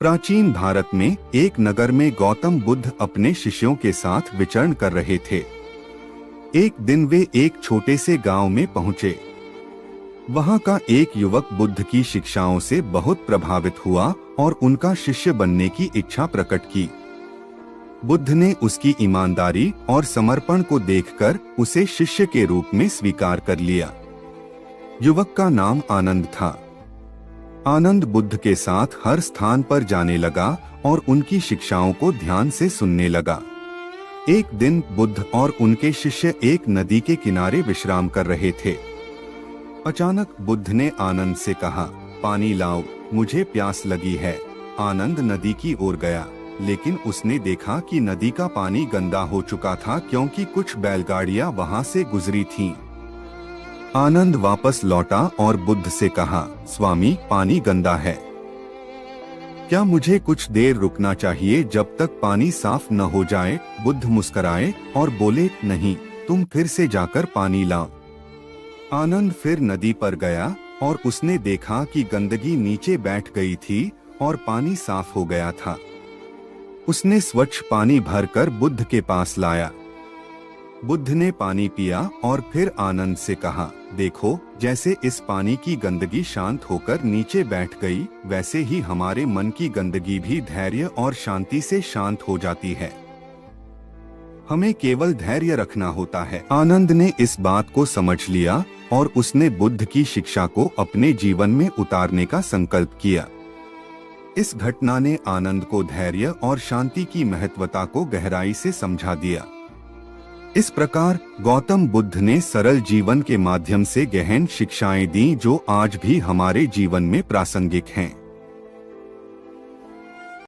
प्राचीन भारत में एक नगर में गौतम बुद्ध अपने शिष्यों के साथ विचरण कर रहे थे। एक दिन वे एक छोटे से गांव में पहुंचे। वहां का एक युवक बुद्ध की शिक्षाओं से बहुत प्रभावित हुआ और उनका शिष्य बनने की इच्छा प्रकट की। बुद्ध ने उसकी ईमानदारी और समर्पण को देखकर उसे शिष्य के रूप में स्वीकार कर लिया। युवक का नाम आनंद था। आनंद बुद्ध के साथ हर स्थान पर जाने लगा और उनकी शिक्षाओं को ध्यान से सुनने लगा। एक दिन बुद्ध और उनके शिष्य एक नदी के किनारे विश्राम कर रहे थे। अचानक बुद्ध ने आनंद से कहा, पानी लाओ, मुझे प्यास लगी है। आनंद नदी की ओर गया, लेकिन उसने देखा कि नदी का पानी गंदा हो चुका था क्योंकि कुछ बैलगाड़ियां वहां से गुजरी थीं। आनंद वापस लौटा और बुद्ध से कहा, स्वामी, पानी गंदा है। क्या मुझे कुछ देर रुकना चाहिए जब तक पानी साफ न हो जाए? बुद्ध मुस्कुराए और बोले, नहीं, तुम फिर से जाकर पानी लाओ। आनंद फिर नदी पर गया और उसने देखा कि गंदगी नीचे बैठ गई थी और पानी साफ हो गया था। उसने स्वच्छ पानी भरकर बुद्ध के पास लाया। बुद्ध ने पानी पिया और फिर आनंद से कहा, देखो, जैसे इस पानी की गंदगी शांत होकर नीचे बैठ गई, वैसे ही हमारे मन की गंदगी भी धैर्य और शांति से शांत हो जाती है। हमें केवल धैर्य रखना होता है। आनंद ने इस बात को समझ लिया और उसने बुद्ध की शिक्षा को अपने जीवन में उतारने का संकल्प किया। इस घटना ने आनंद को धैर्य और शांति की महत्वता को गहराई से समझा दिया। इस प्रकार गौतम बुद्ध ने सरल जीवन के माध्यम से गहन शिक्षाएं दी जो आज भी हमारे जीवन में प्रासंगिक हैं।